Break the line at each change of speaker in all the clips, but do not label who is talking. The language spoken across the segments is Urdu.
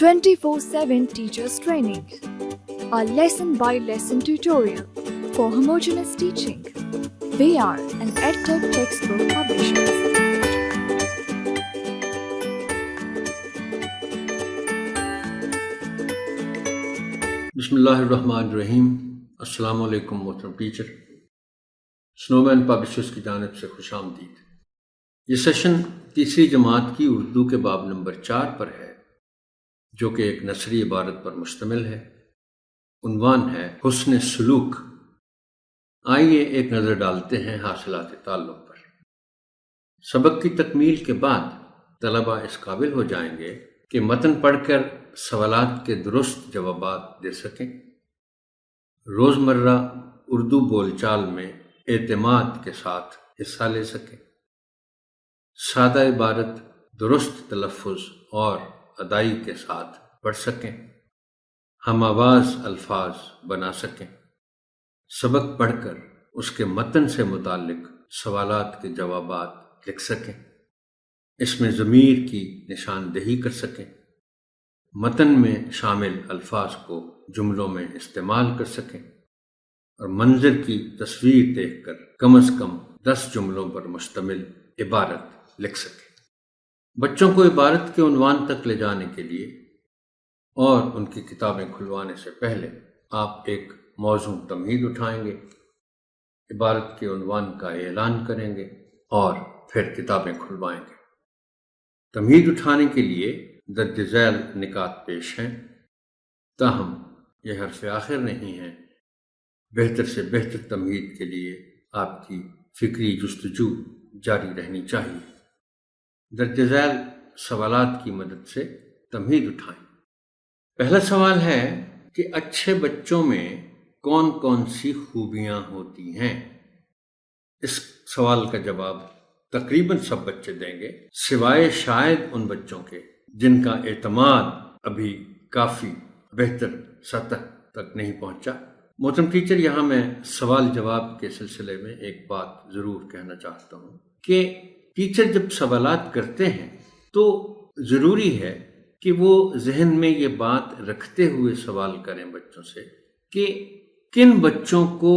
24/7 Teachers Training, a lesson-by-lesson tutorial for homogeneous teaching. We are an EdTech textbook publishers.
بسم اللہ الرحمن الرحیم۔ السلام علیکم محترم ٹیچر، سنو مین پبلشرز کی جانب سے خوش آمدید۔ یہ سیشن تیسری جماعت کی اردو کے باب نمبر 4 پر ہے، جو کہ ایک نثری عبارت پر مشتمل ہے۔ عنوان ہے حسن سلوک۔ آئیے ایک نظر ڈالتے ہیں حاصلات تعلم پر۔ سبق کی تکمیل کے بعد طلبہ اس قابل ہو جائیں گے کہ متن پڑھ کر سوالات کے درست جوابات دے سکیں، روزمرہ اردو بول چال میں اعتماد کے ساتھ حصہ لے سکیں، سادہ عبارت درست تلفظ اور ادائی کے ساتھ پڑھ سکیں، ہم آواز الفاظ بنا سکیں، سبق پڑھ کر اس کے متن سے متعلق سوالات کے جوابات لکھ سکیں، اس میں ضمیر کی نشاندہی کر سکیں، متن میں شامل الفاظ کو جملوں میں استعمال کر سکیں، اور منظر کی تصویر دیکھ کر کم از کم 10 جملوں پر مشتمل عبارت لکھ سکیں۔ بچوں کو عبارت کے عنوان تک لے جانے کے لیے اور ان کی کتابیں کھلوانے سے پہلے آپ ایک موزوں تمہید اٹھائیں گے، عبارت کے عنوان کا اعلان کریں گے اور پھر کتابیں کھلوائیں گے۔ تمہید اٹھانے کے لیے درج ذیل نکات پیش ہیں، تاہم یہ حرف آخر نہیں ہیں۔ بہتر سے بہتر تمہید کے لیے آپ کی فکری جستجو جاری رہنی چاہیے۔ درج ذیل سوالات کی مدد سے تمہید اٹھائیں۔ پہلا سوال ہے کہ اچھے بچوں میں کون کون سی خوبیاں ہوتی ہیں؟ اس سوال کا جواب تقریباً سب بچے دیں گے، سوائے شاید ان بچوں کے جن کا اعتماد ابھی کافی بہتر سطح تک نہیں پہنچا۔ محترم ٹیچر، یہاں میں سوال جواب کے سلسلے میں ایک بات ضرور کہنا چاہتا ہوں کہ ٹیچر جب سوالات کرتے ہیں تو ضروری ہے کہ وہ ذہن میں یہ بات رکھتے ہوئے سوال کریں بچوں سے کہ کن بچوں کو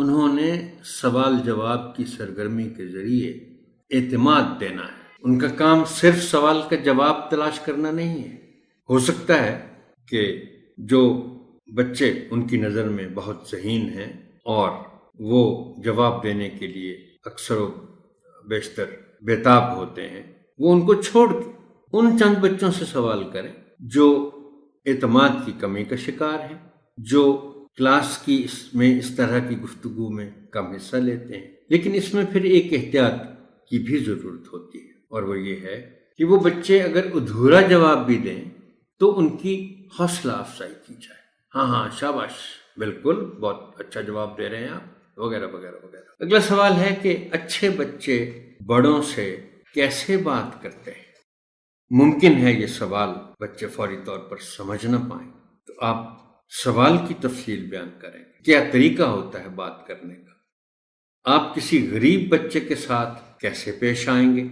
انہوں نے سوال جواب کی سرگرمی کے ذریعے اعتماد دینا ہے۔ ان کا کام صرف سوال کا جواب تلاش کرنا نہیں ہے۔ ہو سکتا ہے کہ جو بچے ان کی نظر میں بہت ذہین ہیں اور وہ جواب دینے کے لیے اکثر و بیشتر بےتاب ہوتے ہیں، وہ ان کو چھوڑ کے ان چند بچوں سے سوال کریں جو اعتماد کی کمی کا شکار ہیں، جو کلاس کی اس طرح کی گفتگو میں کم حصہ لیتے ہیں۔ لیکن اس میں پھر ایک احتیاط کی بھی ضرورت ہوتی ہے، اور وہ یہ ہے کہ وہ بچے اگر ادھورا جواب بھی دیں تو ان کی حوصلہ افزائی کی جائے۔ ہاں شاباش، بالکل بہت اچھا جواب دے رہے ہیں آپ، وغیرہ وغیرہ وغیرہ۔ اگلا سوال ہے کہ اچھے بچے بڑوں سے کیسے بات کرتے ہیں؟ ممکن ہے یہ سوال بچے فوری طور پر سمجھ نہ پائیں، تو آپ سوال کی تفصیل بیان کریں، کیا طریقہ ہوتا ہے بات کرنے کا؟ آپ کسی غریب بچے کے ساتھ کیسے پیش آئیں گے؟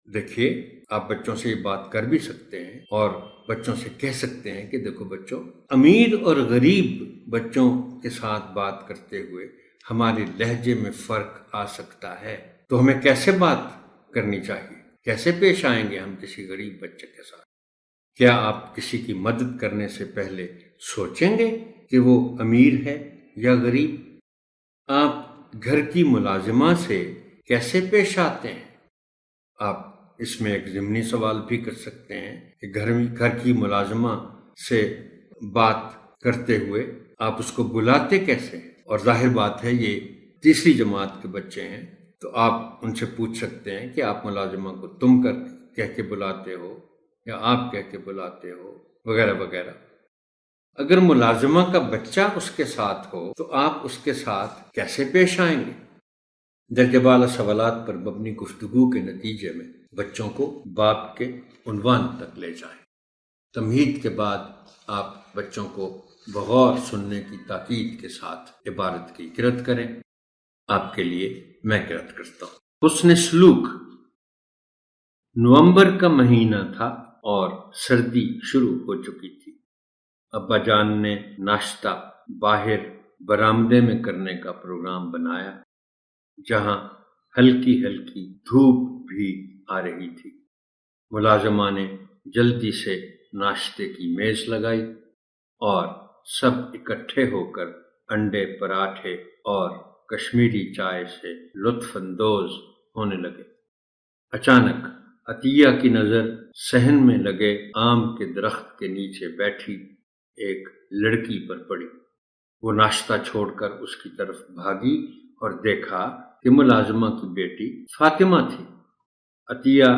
دیکھیے، آپ بچوں سے یہ بات کر بھی سکتے ہیں اور بچوں سے کہہ سکتے ہیں کہ دیکھو بچوں، امیر اور غریب بچوں کے ساتھ بات کرتے ہوئے ہمارے لہجے میں فرق آ سکتا ہے، تو ہمیں کیسے بات کرنی چاہیے؟ کیسے پیش آئیں گے ہم کسی غریب بچے کے ساتھ؟ کیا آپ کسی کی مدد کرنے سے پہلے سوچیں گے کہ وہ امیر ہے یا غریب؟ آپ گھر کی ملازمہ سے کیسے پیش آتے ہیں؟ آپ اس میں ایک ضمنی سوال بھی کر سکتے ہیں کہ گھر کی ملازمہ سے بات کرتے ہوئے آپ اس کو بلاتے کیسے؟ اور ظاہر بات ہے یہ تیسری جماعت کے بچے ہیں، تو آپ ان سے پوچھ سکتے ہیں کہ آپ ملازمہ کو تم کہہ کے بلاتے ہو یا آپ کہہ کے بلاتے ہو، وغیرہ وغیرہ۔ اگر ملازمہ کا بچہ اس کے ساتھ ہو تو آپ اس کے ساتھ کیسے پیش آئیں گے؟ درجہ بالا سوالات پر مبنی گفتگو کے نتیجے میں بچوں کو باب کے عنوان تک لے جائیں۔ تمہید کے بعد آپ بچوں کو بغور سننے کی تاکید کے ساتھ عبارت کی قرأت کریں۔ آپ کے لیے میں قرأت کرتا ہوں۔ حسن سلوک۔ نومبر کا مہینہ تھا اور سردی شروع ہو چکی تھی۔ ابا جان نے ناشتہ باہر برآمدے میں کرنے کا پروگرام بنایا، جہاں ہلکی ہلکی دھوپ بھی آ رہی تھی۔ ملازمہ نے جلدی سے ناشتے کی میز لگائی اور سب اکٹھے ہو کر انڈے پراٹھے اور کشمیری چائے سے لطف اندوز ہونے لگے۔ اچانک عطیہ کی نظر صحن میں لگے آم کے درخت کے نیچے بیٹھی ایک لڑکی پر پڑی۔ وہ ناشتہ چھوڑ کر اس کی طرف بھاگی اور دیکھا کہ ملازمہ کی بیٹی فاطمہ تھی۔ عطیہ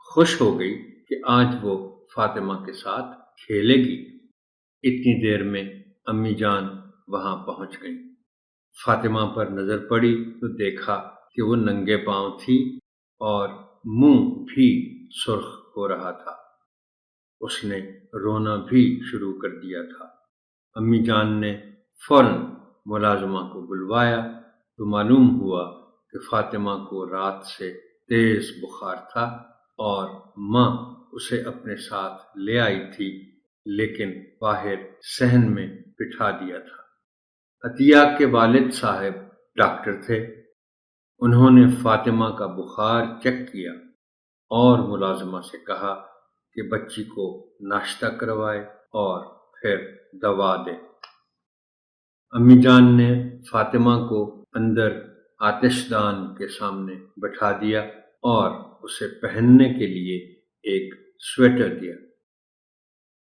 خوش ہو گئی کہ آج وہ فاطمہ کے ساتھ کھیلے گی۔ اتنی دیر میں امی جان وہاں پہنچ گئی۔ فاطمہ پر نظر پڑی تو دیکھا کہ وہ ننگے پاؤں تھی اور منہ بھی سرخ ہو رہا تھا۔ اس نے رونا بھی شروع کر دیا تھا۔ امی جان نے فوراً ملازمہ کو بلوایا تو معلوم ہوا کہ فاطمہ کو رات سے تیز بخار تھا اور ماں اسے اپنے ساتھ لے آئی تھی، لیکن باہر صحن میں بٹھا دیا تھا۔ عطیہ کے والد صاحب ڈاکٹر تھے۔ انہوں نے فاطمہ کا بخار چیک کیا اور ملازمہ سے کہا کہ بچی کو ناشتہ کروائے اور پھر دوا دے۔ امی جان نے فاطمہ کو اندر آتش دان کے سامنے بٹھا دیا اور اسے پہننے کے لیے ایک سویٹر دیا۔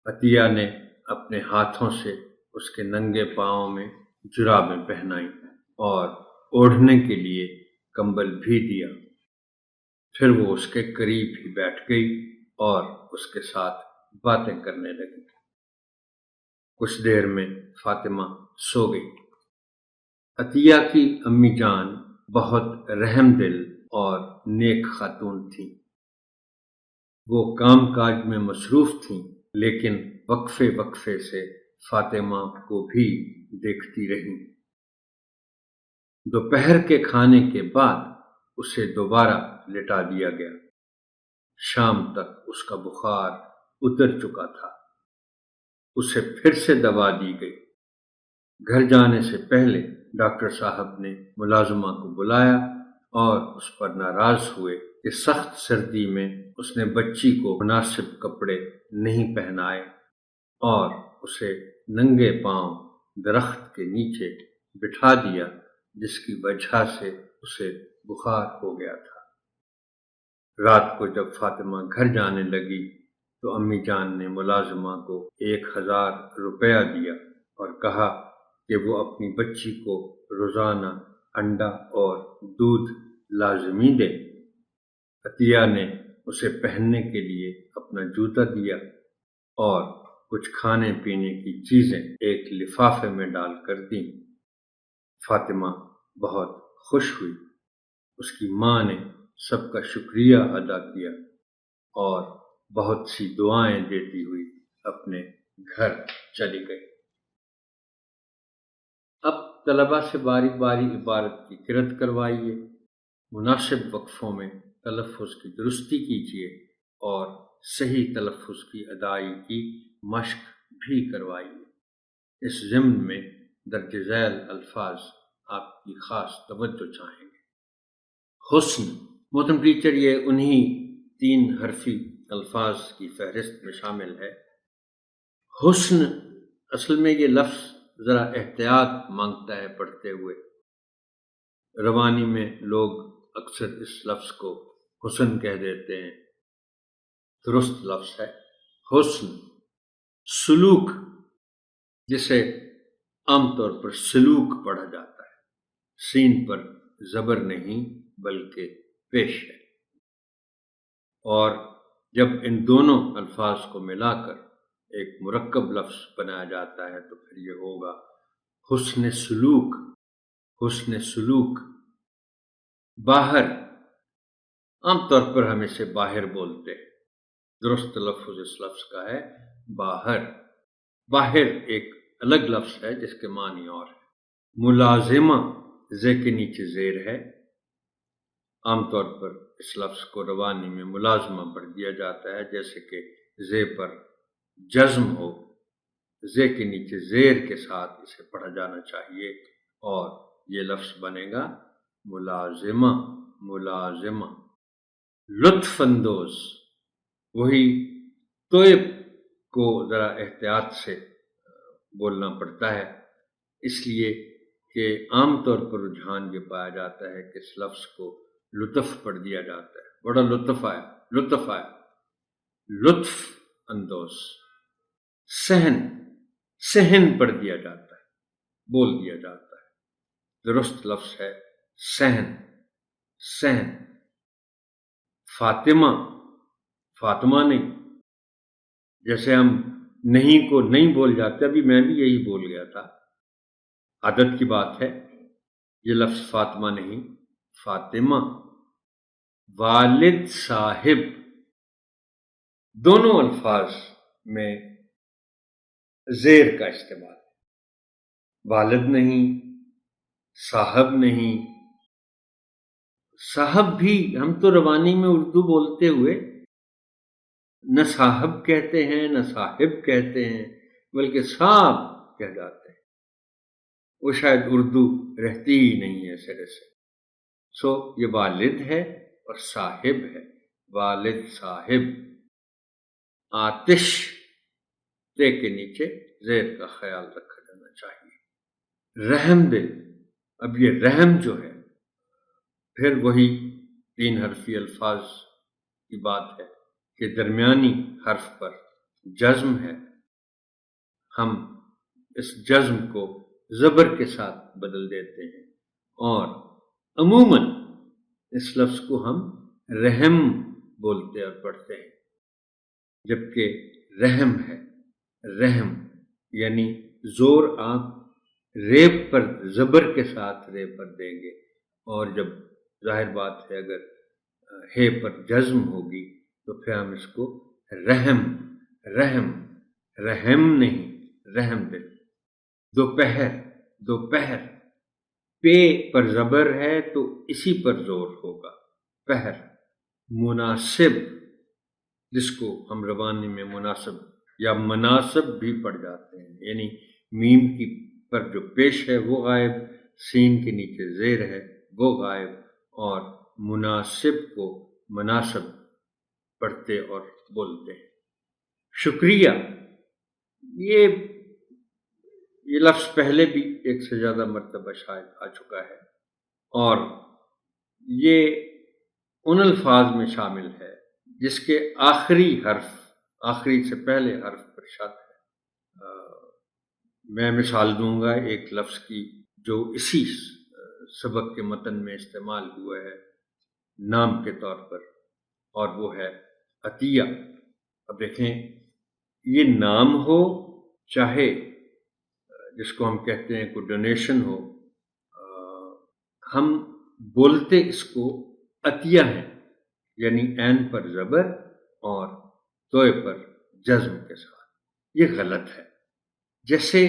عطیہ نے اپنے ہاتھوں سے اس کے ننگے پاؤں میں جرابیں پہنائیں اور اوڑھنے کے لیے کمبل بھی دیا۔ پھر وہ اس کے قریب ہی بیٹھ گئی اور اس کے ساتھ باتیں کرنے لگی۔ کچھ دیر میں فاطمہ سو گئی۔ عطیہ کی امی جان بہت رحم دل اور نیک خاتون تھیں۔ وہ کام کاج میں مصروف تھیں، لیکن وقفے وقفے سے فاطمہ کو بھی دیکھتی رہیں۔ دوپہر کے کھانے کے بعد اسے دوبارہ لٹا دیا گیا۔ شام تک اس کا بخار اتر چکا تھا۔ اسے پھر سے دوا دی گئی۔ گھر جانے سے پہلے ڈاکٹر صاحب نے ملازمہ کو بلایا اور اس پر ناراض ہوئے کہ سخت سردی میں اس نے بچی کو مناسب کپڑے نہیں پہنائے اور اسے ننگے پاؤں درخت کے نیچے بٹھا دیا، جس کی وجہ سے اسے بخار ہو گیا تھا۔ رات کو جب فاطمہ گھر جانے لگی تو امی جان نے ملازمہ کو 1000 روپیہ دیا اور کہا کہ وہ اپنی بچی کو روزانہ انڈا اور دودھ لازمی دے۔ عطیہ نے اسے پہننے کے لیے اپنا جوتا دیا اور کچھ کھانے پینے کی چیزیں ایک لفافے میں ڈال کر دیں۔ فاطمہ بہت خوش ہوئی۔ اس کی ماں نے سب کا شکریہ ادا کیا اور بہت سی دعائیں دیتی ہوئی اپنے گھر چلی گئی۔ اب طلبہ سے باری باری عبارت کی قرأت کروائیے، مناسب وقفوں میں تلفظ کی درستی کیجیے اور صحیح تلفظ کی ادائیگی کی مشق بھی کروائیے۔ اس ضمن میں درج ذیل الفاظ آپ کی خاص توجہ چاہیں گے۔ حسن، محترم ٹیچر، یہ انہی 3 حرفی الفاظ کی فہرست میں شامل ہے۔ حسن، اصل میں یہ لفظ ذرا احتیاط مانگتا ہے پڑھتے ہوئے۔ روانی میں لوگ اکثر اس لفظ کو حسن کہہ دیتے ہیں۔ درست لفظ ہے حسن۔ سلوک، جسے عام طور پر سلوک پڑھا جاتا ہے، سین پر زبر نہیں بلکہ پیش ہے، اور جب ان دونوں الفاظ کو ملا کر ایک مرکب لفظ بنایا جاتا ہے تو پھر یہ ہوگا حسن سلوک۔ حسن سلوک۔ باہر، عام طور پر ہم اسے باہر بولتے ہیں، درست تلفظ اس لفظ کا ہے باہر۔ باہر ایک الگ لفظ ہے جس کے معنی اور ہے۔ ملازمہ، زے کے نیچے زیر ہے۔ عام طور پر اس لفظ کو روانی میں ملازمہ پڑھ دیا جاتا ہے، جیسے کہ زے پر جزم ہو، زے کے نیچے زیر کے ساتھ اسے پڑھا جانا چاہیے، اور یہ لفظ بنے گا ملازمہ، ملازمہ۔ لطف اندوز، وہی طیب کو ذرا احتیاط سے بولنا پڑتا ہے، اس لیے کہ عام طور پر رجحان یہ پایا جاتا ہے کہ اس لفظ کو لطف پڑھ دیا جاتا ہے، بڑا لطف آیا، لطف آیا، لطف اندوز۔ صحن، صحن پڑھ دیا جاتا ہے، بول دیا جاتا ہے، درست لفظ ہے صحن، صحن۔ فاطمہ، فاطمہ نہیں، جیسے ہم نہیں کو نہیں بول جاتے، ابھی میں بھی یہی بول گیا تھا، عادت کی بات ہے، یہ لفظ فاطمہ نہیں، فاطمہ۔ والد، صاحب، دونوں الفاظ میں زیر کا استعمال، والد نہیں، صاحب نہیں۔ صاحب بھی ہم تو روانی میں اردو بولتے ہوئے نہ صاحب کہتے ہیں نہ صاحب کہتے ہیں، بلکہ صاحب کہہ جاتے ہیں، وہ شاید اردو رہتی ہی نہیں ہے سرے سے۔ سو یہ والد ہے اور صاحب ہے، والد صاحب۔ آتش، تے کے نیچے زیر کا خیال رکھا جانا چاہیے۔ رحم دل، اب یہ رحم جو ہے پھر وہی 3 حرفی الفاظ کی بات ہے کہ درمیانی حرف پر جزم ہے، ہم اس جزم کو زبر کے ساتھ بدل دیتے ہیں، اور عموماً اس لفظ کو ہم رحم بولتے اور پڑھتے ہیں، جبکہ رحم ہے، رحم یعنی زور آپ ریب پر زبر کے ساتھ ریب پر دیں گے، اور جب ظاہر بات ہے اگر ہے پر جزم ہوگی تو پھر ہم اس کو رحم، رحم، رحم نہیں، رحم دل۔ دوپہر، دوپہر، پے پر زبر ہے تو اسی پر زور ہوگا، پہر۔ مناسب، جس کو ہم روانی میں مناسب یا مناسب بھی پڑھ جاتے ہیں، یعنی میم کی پر جو پیش ہے وہ غائب، سین کے نیچے زیر ہے وہ غائب، اور مناسب کو مناسب پڑھتے اور بولتے ہیں۔ شکریہ، یہ لفظ پہلے بھی ایک سے زیادہ مرتبہ شاید آ چکا ہے، اور یہ ان الفاظ میں شامل ہے جس کے آخری حرف، آخری سے پہلے حرف پر شد ہے۔ میں مثال دوں گا ایک لفظ کی جو اسی سبق کے متن میں استعمال ہوا ہے نام کے طور پر، اور وہ ہے عطیہ۔ اب دیکھیں، یہ نام ہو چاہے جس کو ہم کہتے ہیں کوئی ڈونیشن ہو، ہم بولتے اس کو عطیہ ہیں، یعنی عین پر زبر اور توئے پر جزم کے ساتھ۔ یہ غلط ہے، جیسے،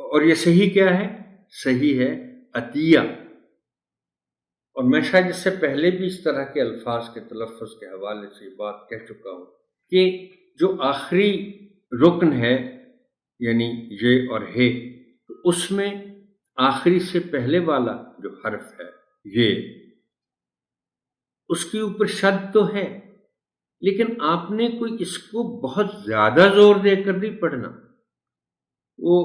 اور یہ صحیح کیا ہے؟ صحیح ہے عطیہ۔ اور میں شاید اس سے پہلے بھی اس طرح کے الفاظ کے تلفظ کے حوالے سے یہ بات کہہ چکا ہوں کہ جو آخری رکن ہے یعنی یہ اور ہے، تو اس میں آخری سے پہلے والا جو حرف ہے یہ، اس کے اوپر شد تو ہے، لیکن آپ نے کوئی اس کو بہت زیادہ زور دے کر نہیں پڑھنا، وہ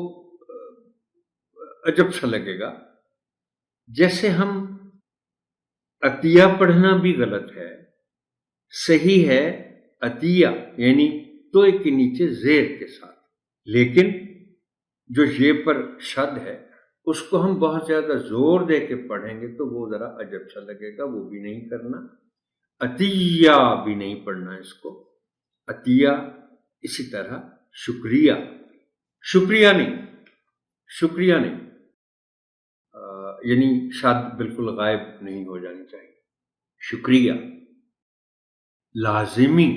عجب سا لگے گا۔ جیسے ہم عطیہ پڑھنا بھی غلط ہے، صحیح ہے عطیہ یعنی توئے کے نیچے زیر کے ساتھ، لیکن جو یہ پر شد ہے اس کو ہم بہت زیادہ زور دے کے پڑھیں گے تو وہ ذرا عجب سا لگے گا، وہ بھی نہیں کرنا۔ عطیہ بھی نہیں پڑھنا اس کو، عطیہ۔ اسی طرح شکریہ، شکریہ نہیں، شکریہ نہیں، یعنی شاد بالکل غائب نہیں ہو جانی چاہیے، شکریہ۔ لازمی،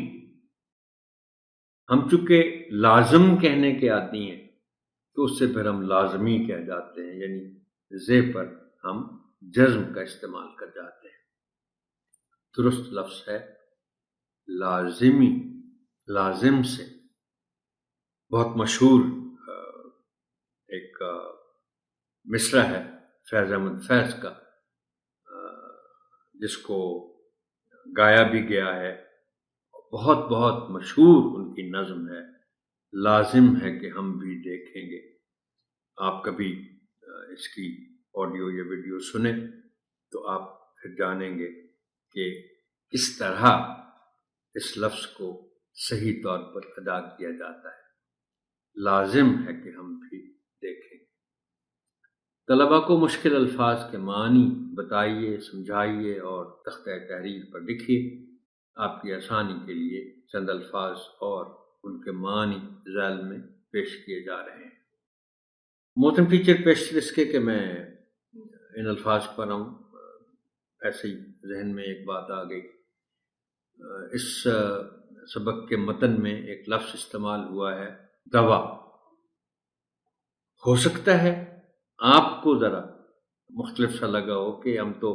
ہم چونکہ لازم کہنے کے عادی ہیں تو اس سے پھر ہم لازمی کہہ جاتے ہیں، یعنی زے پر ہم جزم کا استعمال کر جاتے ہیں۔ درست لفظ ہے لازمی، لازم سے بہت مشہور ایک مصرع ہے فیض احمد فیض کا، جس کو گایا بھی گیا ہے، بہت بہت مشہور ان کی نظم ہے، لازم ہے کہ ہم بھی دیکھیں گے۔ آپ کبھی اس کی آڈیو یا ویڈیو سنیں تو آپ پھر جانیں گے کہ کس طرح اس لفظ کو صحیح طور پر ادا کیا جاتا ہے، لازم ہے کہ ہم بھی دیکھیں۔ طلباء کو مشکل الفاظ کے معنی بتائیے، سمجھائیے اور تختہ تحریر پر لکھیے۔ آپ کی آسانی کے لیے چند الفاظ اور ان کے معنی ذیل میں پیش کیے جا رہے ہیں۔ محترم ٹیچر، پیش اس کے کہ میں ان الفاظ پر ہوں، ایسے ہی ذہن میں ایک بات آ گئی۔ اس سبق کے متن میں ایک لفظ استعمال ہوا ہے، دوا۔ ہو سکتا ہے آپ کو ذرا مختلف سا لگا ہو کہ ہم تو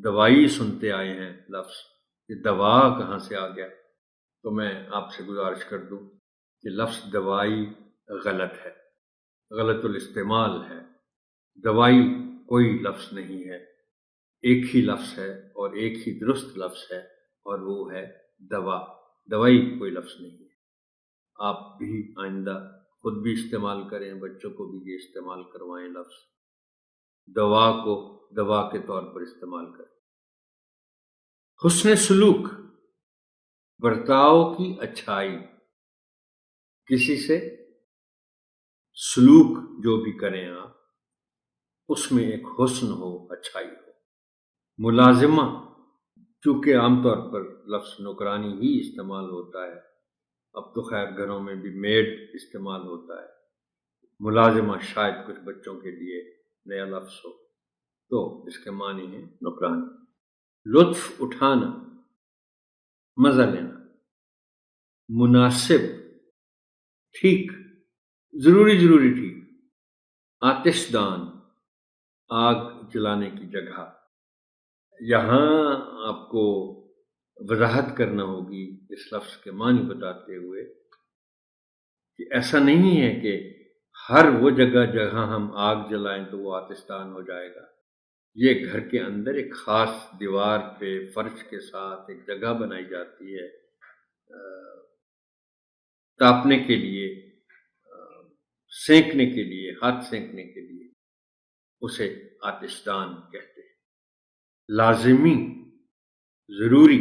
دوائی سنتے آئے ہیں، لفظ یہ دوا کہاں سے آ گیا؟ تو میں آپ سے گزارش کر دوں کہ لفظ دوائی غلط ہے، غلط الاستعمال ہے۔ دوائی کوئی لفظ نہیں ہے، ایک ہی لفظ ہے اور ایک ہی درست لفظ ہے، اور وہ ہے دوا۔ دوائی کوئی لفظ نہیں ہے۔ آپ بھی آئندہ خود بھی استعمال کریں، بچوں کو بھی یہ استعمال کروائیں، لفظ دوا کو دوا کے طور پر استعمال کریں۔ حسن سلوک، برتاؤ کی اچھائی، کسی سے سلوک جو بھی کریں آپ، اس میں ایک حسن ہو، اچھائی ہو۔ ملازمہ، چونکہ عام طور پر لفظ نوکرانی ہی استعمال ہوتا ہے، اب تو خیر گھروں میں بھی میڈ استعمال ہوتا ہے، ملازمہ شاید کچھ بچوں کے لیے نیا لفظ ہو، تو اس کے معنی ہے نوکرانی۔ لطف اٹھانا، مزہ لینا، مناسب، ٹھیک، ضروری ٹھیک۔ آتش دان، آگ جلانے کی جگہ۔ یہاں آپ کو وضاحت کرنا ہوگی اس لفظ کے معنی بتاتے ہوئے کہ ایسا نہیں ہے کہ ہر وہ جگہ جہاں ہم آگ جلائیں تو وہ آتش دان ہو جائے گا۔ یہ گھر کے اندر ایک خاص دیوار پہ فرش کے ساتھ ایک جگہ بنائی جاتی ہے تاپنے کے لیے، سینکنے کے لیے، ہاتھ سینکنے کے لیے، اسے آتش دان کہتے ہیں۔ لازمی، ضروری۔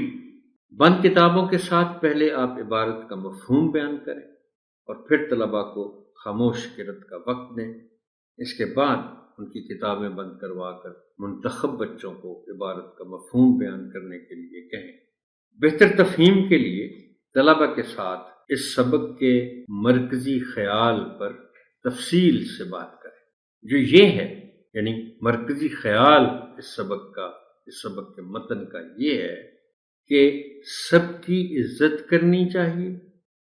بند کتابوں کے ساتھ پہلے آپ عبارت کا مفہوم بیان کریں اور پھر طلباء کو خاموش قرأت کا وقت دیں۔ اس کے بعد ان کی کتابیں بند کروا کر منتخب بچوں کو عبارت کا مفہوم بیان کرنے کے لیے کہیں۔ بہتر تفہیم کے لیے طلباء کے ساتھ اس سبق کے مرکزی خیال پر تفصیل سے بات کریں، جو یہ ہے، یعنی مرکزی خیال اس سبق کے متن کا یہ ہے کہ سب کی عزت کرنی چاہیے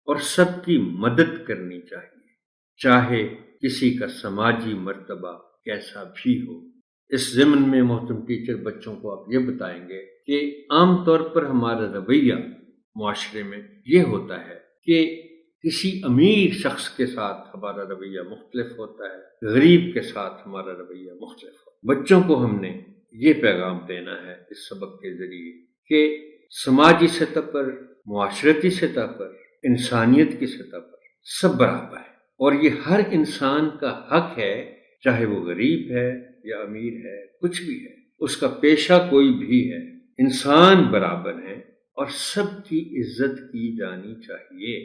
اور سب کی مدد کرنی چاہیے، چاہے کسی کا سماجی مرتبہ کیسا بھی ہو۔ اس ضمن میں محترم ٹیچر، بچوں کو آپ یہ بتائیں گے کہ عام طور پر ہمارا رویہ معاشرے میں یہ ہوتا ہے کہ کسی امیر شخص کے ساتھ ہمارا رویہ مختلف ہوتا ہے، غریب کے ساتھ ہمارا رویہ مختلف ہوتا ہے۔ بچوں کو ہم نے یہ پیغام دینا ہے اس سبق کے ذریعے کہ سماجی سطح پر، معاشرتی سطح پر، انسانیت کی سطح پر سب برابر ہے، اور یہ ہر انسان کا حق ہے، چاہے وہ غریب ہے یا امیر ہے، کچھ بھی ہے، اس کا پیشہ کوئی بھی ہے، انسان برابر ہیں اور سب کی عزت کی جانی چاہیے۔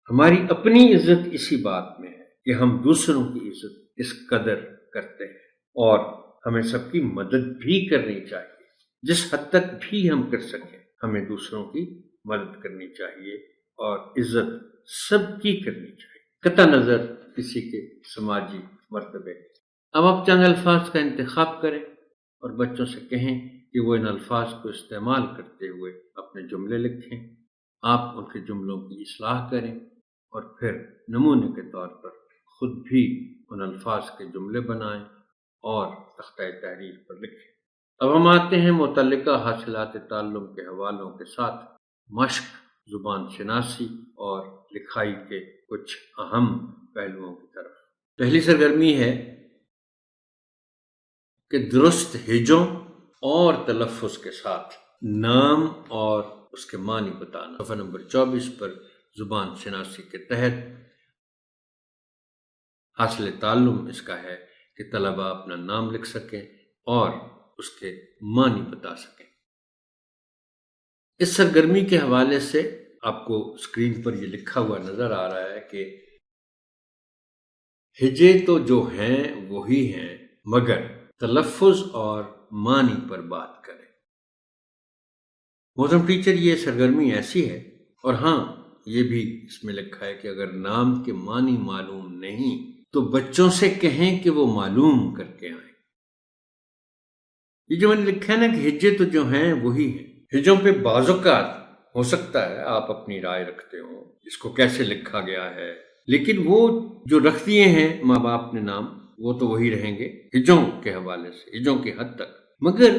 ہماری اپنی عزت اسی بات میں ہے کہ ہم دوسروں کی عزت اس قدر کرتے ہیں، اور ہمیں سب کی مدد بھی کرنی چاہیے، جس حد تک بھی ہم کر سکیں ہمیں دوسروں کی مدد کرنی چاہیے اور عزت سب کی کرنی چاہیے، قطع نظر کسی کے سماجی مرتبے۔ اب آپ چند الفاظ کا انتخاب کریں اور بچوں سے کہیں کہ وہ ان الفاظ کو استعمال کرتے ہوئے اپنے جملے لکھیں۔ آپ ان کے جملوں کی اصلاح کریں اور پھر نمونے کے طور پر خود بھی ان الفاظ کے جملے بنائیں اور تختہ تحریر پر لکھیں۔ اب ہم آتے ہیں متعلقہ حاصلات تعلم کے حوالوں کے ساتھ مشق زبان شناسی اور لکھائی کے کچھ اہم پہلوؤں کی طرف۔ پہلی سرگرمی ہے کہ درست ہجوں اور تلفظ کے ساتھ نام اور اس کے معنی بتانا۔ صفحہ نمبر 24 پر زبان شناسی کے تحت حاصل تعلم اس کا ہے کہ طلبہ اپنا نام لکھ سکیں اور اس کے معنی بتا سکیں۔ اس سرگرمی کے حوالے سے آپ کو اسکرین پر یہ لکھا ہوا نظر آ رہا ہے کہ ہجے تو جو ہیں وہی ہیں، مگر تلفظ اور معنی پر بات کریں۔ محترم ٹیچر، یہ سرگرمی ایسی ہے، اور ہاں یہ بھی اس میں لکھا ہے کہ اگر نام کے معنی معلوم نہیں تو بچوں سے کہیں کہ وہ معلوم کر کے آئیں۔ یہ جو میں نے لکھا ہے نا کہ ہجے تو جو ہیں وہی ہیں، ہجوں پہ بعض اوقات ہو سکتا ہے آپ اپنی رائے رکھتے ہو اس کو کیسے لکھا گیا ہے، لیکن وہ جو رکھ دیے ہیں ماں باپ نے نام وہ تو وہی رہیں گے ہجوں کے حوالے سے، ہجوں کی حد تک۔ مگر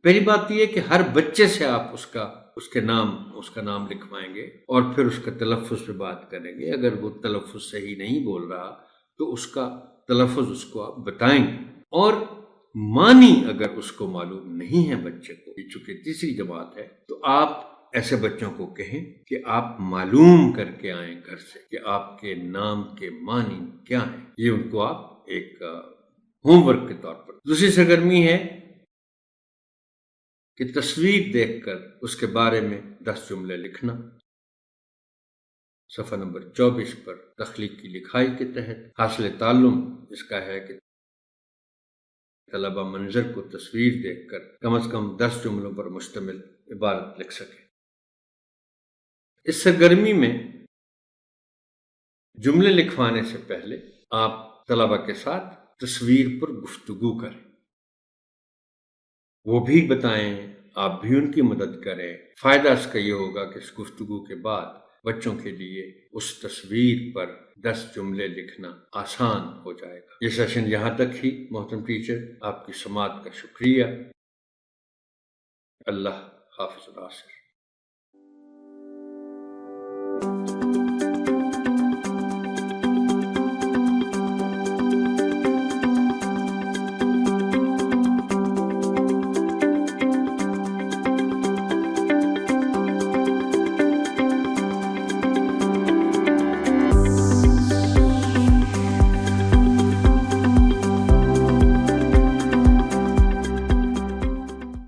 پہلی بات یہ ہے کہ ہر بچے سے آپ اس کا نام لکھوائیں گے اور پھر اس کا تلفظ پہ بات کریں گے۔ اگر وہ تلفظ صحیح نہیں بول رہا تو اس کا تلفظ اس کو آپ بتائیں گے، اور معنی اگر اس کو معلوم نہیں ہے بچے کو، چونکہ تیسری جماعت ہے، تو آپ ایسے بچوں کو کہیں کہ آپ معلوم کر کے آئیں گھر سے کہ آپ کے نام کے معنی کیا ہیں۔ یہ ان کو آپ ایک ہوم ورک کے طور پر۔ دوسری سرگرمی ہے کہ تصویر دیکھ کر اس کے بارے میں 10 جملے لکھنا۔ صفحہ نمبر 24 پر تخلیقی لکھائی کے تحت حاصل تعلم اس کا ہے کہ طلبہ منظر کو تصویر دیکھ کر کم از کم 10 جملوں پر مشتمل عبارت لکھ سکیں۔ اس سرگرمی میں جملے لکھوانے سے پہلے آپ طلبہ کے ساتھ تصویر پر گفتگو کریں، وہ بھی بتائیں، آپ بھی ان کی مدد کریں۔ فائدہ اس کا یہ ہوگا کہ اس گفتگو کے بعد بچوں کے لیے اس تصویر پر 10 جملے لکھنا آسان ہو جائے گا۔ یہ سیشن یہاں تک ہی محترم ٹیچر، آپ کی سماعت کا شکریہ۔ اللہ حافظ ناصر۔